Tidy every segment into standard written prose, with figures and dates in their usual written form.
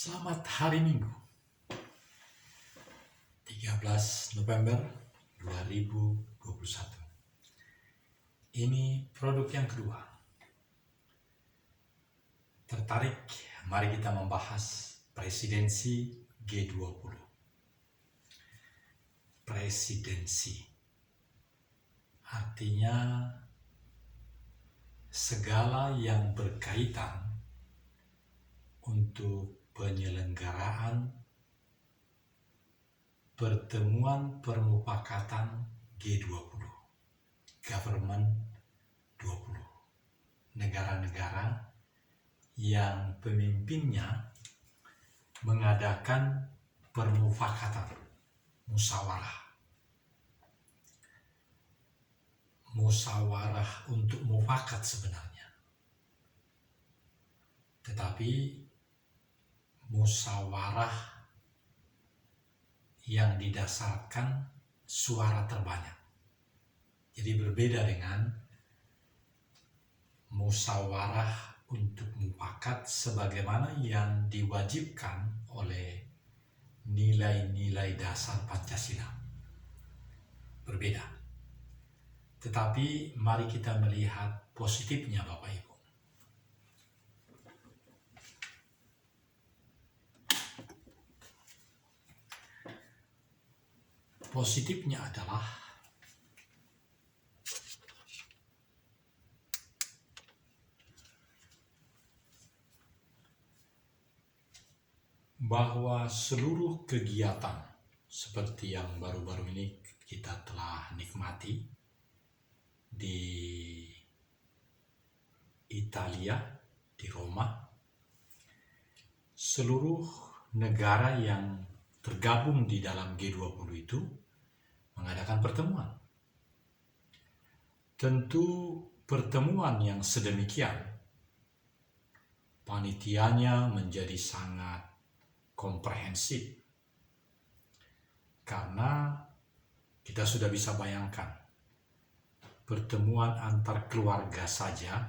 Selamat hari Minggu, 13 November 2021. Ini produk yang kedua. Tertarik? Mari kita membahas presidensi G20. Presidensi artinya segala yang berkaitan untuk penyelenggaraan pertemuan permufakatan G20, Government 20, negara-negara yang pemimpinnya mengadakan permufakatan, musyawarah untuk mufakat sebenarnya, tetapi musyawarah yang didasarkan suara terbanyak. Jadi berbeda dengan musyawarah untuk mufakat sebagaimana yang diwajibkan oleh nilai-nilai dasar Pancasila. Berbeda. Tetapi mari kita melihat positifnya Bapak Ibu. Positifnya adalah bahwa seluruh kegiatan seperti yang baru-baru ini kita telah nikmati di Italia, di Roma, seluruh negara yang tergabung di dalam G20 itu mengadakan pertemuan. Tentu pertemuan yang sedemikian, panitianya menjadi sangat komprehensif karena kita sudah bisa bayangkan pertemuan antar keluarga saja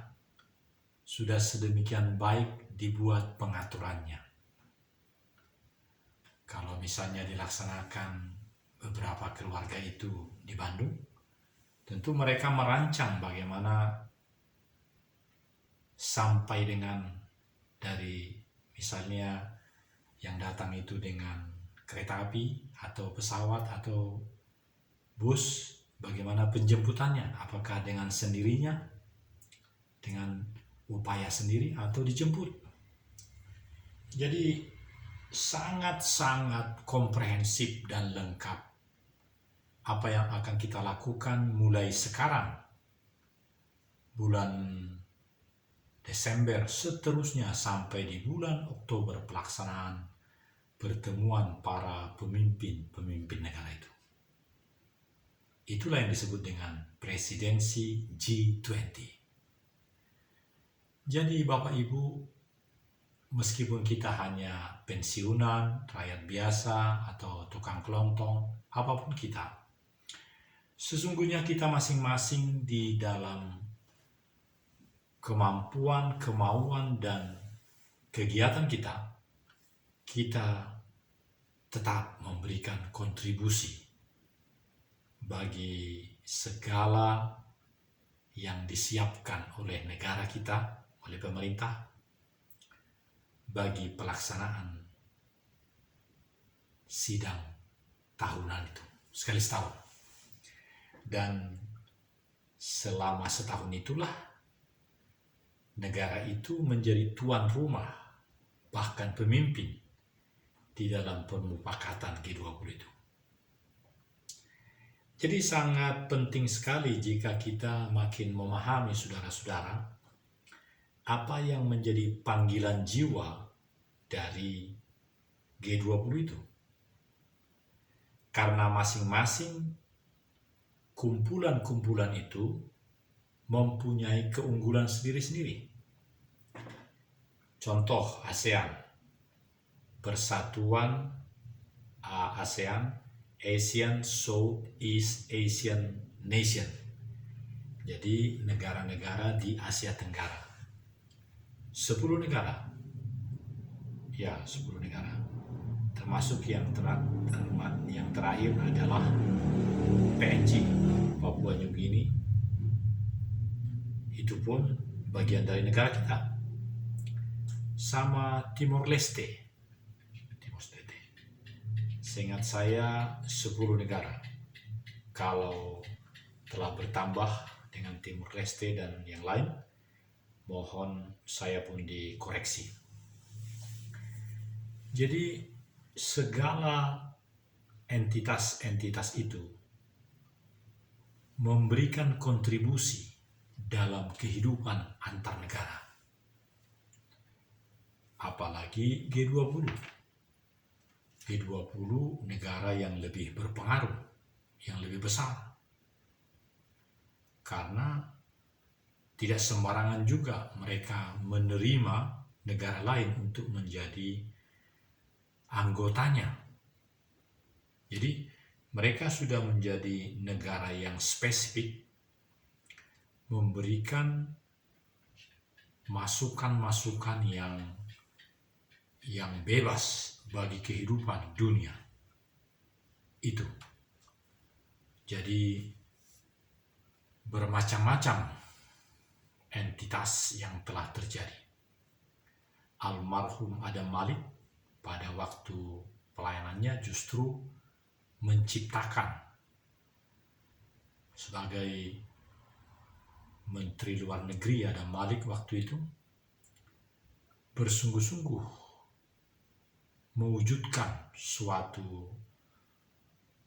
sudah sedemikian baik dibuat pengaturannya. Kalau misalnya dilaksanakan beberapa keluarga itu di Bandung, tentu mereka merancang bagaimana sampai dengan dari misalnya yang datang itu dengan kereta api atau pesawat atau bus, bagaimana penjemputannya, apakah dengan sendirinya, dengan upaya sendiri atau dijemput. Jadi sangat-sangat komprehensif dan lengkap apa yang akan kita lakukan mulai sekarang, bulan Desember, seterusnya sampai di bulan Oktober pelaksanaan pertemuan para pemimpin negara itu. Itulah yang disebut dengan presidensi G20. Jadi Bapak Ibu, meskipun kita hanya pensiunan, rakyat biasa, atau tukang kelontong, apapun kita, sesungguhnya kita masing-masing di dalam kemampuan, kemauan, dan kegiatan kita tetap memberikan kontribusi bagi segala yang disiapkan oleh negara kita, oleh pemerintah, bagi pelaksanaan sidang tahunan itu, sekali setahun. Dan selama setahun itulah negara itu menjadi tuan rumah, bahkan pemimpin di dalam permufakatan G20 itu. Jadi sangat penting sekali jika kita makin memahami saudara-saudara apa yang menjadi panggilan jiwa dari G20 itu. Karena masing-masing kumpulan-kumpulan itu mempunyai keunggulan sendiri-sendiri. Contoh ASEAN, Persatuan ASEAN, Asian Southeast Asian Nation. Jadi negara-negara di Asia Tenggara. 10 negara. Ya, 10 negara. Termasuk yang terakhir adalah PNG, Papua New Guinea. Itu pun bagian dari negara kita. Sama Timor Leste. Seingat saya 10 negara. Kalau telah bertambah dengan Timor Leste dan yang lain, mohon saya pun dikoreksi. Jadi segala entitas-entitas itu memberikan kontribusi dalam kehidupan antar negara. Apalagi G20. G20 negara yang lebih berpengaruh, yang lebih besar. Karena tidak sembarangan juga mereka menerima negara lain untuk menjadi anggotanya. Jadi mereka sudah menjadi negara yang spesifik, memberikan masukan-masukan yang bebas bagi kehidupan dunia itu. Jadi bermacam-macam entitas yang telah terjadi. Almarhum Adam Malik pada waktu pelayanannya justru menciptakan sebagai Menteri Luar Negeri Adam Malik waktu itu bersungguh-sungguh mewujudkan suatu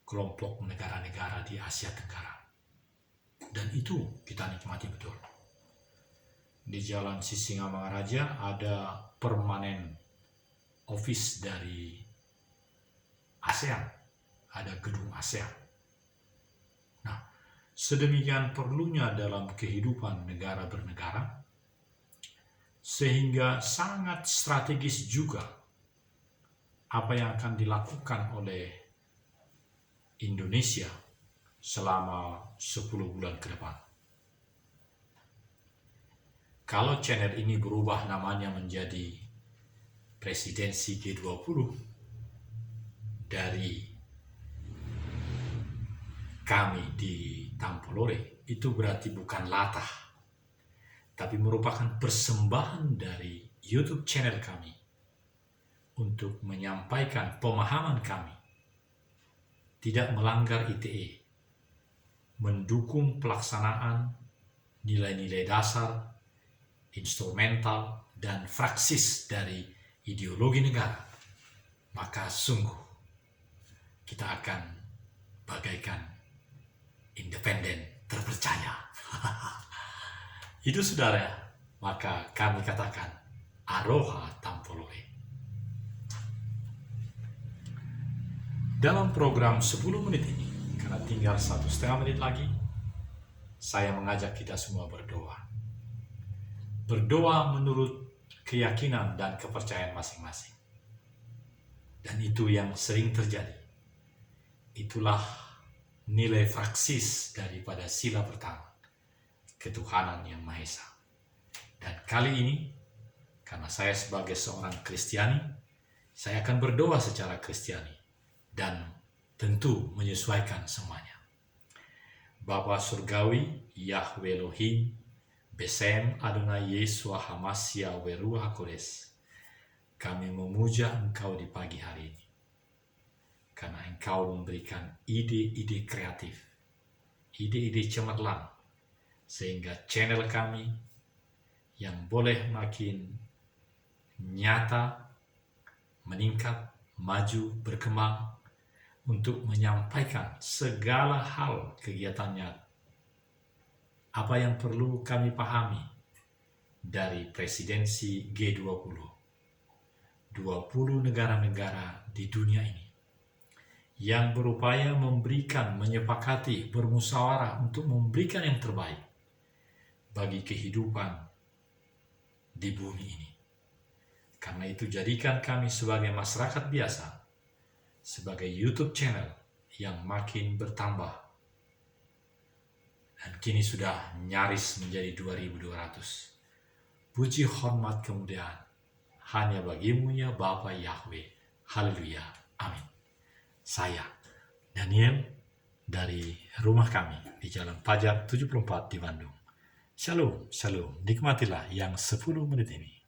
kelompok negara-negara di Asia Tenggara. Dan itu kita nikmati betul. Di Jalan Sisingamangaraja ada permanen office dari ASEAN, ada gedung ASEAN. Nah, sedemikian perlunya dalam kehidupan negara bernegara, sehingga sangat strategis juga apa yang akan dilakukan oleh Indonesia selama 10 bulan ke depan. Kalau channel ini berubah namanya menjadi Presidensi G20 dari kami di Tampolore, itu berarti bukan latah, tapi merupakan persembahan dari YouTube channel kami untuk menyampaikan pemahaman kami, tidak melanggar ITE, mendukung pelaksanaan nilai-nilai dasar, instrumental, dan fraksis dari ideologi negara, maka sungguh kita akan bagaikan independen terpercaya. Itu saudara, maka kami katakan Aroha Tampolore. Dalam program 10 menit ini, karena tinggal 1,5 menit lagi, saya mengajak kita semua berdoa. Berdoa menurut keyakinan dan kepercayaan masing-masing. Dan itu yang sering terjadi. Itulah nilai fraksis daripada sila pertama, ketuhanan yang Maha Esa. Dan kali ini, karena saya sebagai seorang Kristiani, saya akan berdoa secara Kristiani dan tentu menyesuaikan semuanya. Bapa Surgawi, Yahweh Elohim, Besem Adonai Yesua Hamasya Weruah Kodes, kami memuja Engkau di pagi hari ini, karena Engkau memberikan ide-ide kreatif, ide-ide cemerlang, sehingga channel kami yang boleh makin nyata, meningkat, maju, berkembang, untuk menyampaikan segala hal kegiatannya, apa yang perlu kami pahami dari presidensi G20, 20 negara-negara di dunia ini, yang berupaya memberikan, menyepakati, bermusyawarah untuk memberikan yang terbaik bagi kehidupan di bumi ini. Karena itu jadikan kami sebagai masyarakat biasa, sebagai YouTube channel yang makin bertambah, dan kini sudah nyaris menjadi 2.200. Puji hormat kemuliaan hanya bagimu ya Bapa Yahweh. Haleluya. Amin. Saya, Daniel, dari rumah kami di Jalan Fajar 74 di Bandung. Shalom, shalom. Nikmatilah yang 10 menit ini.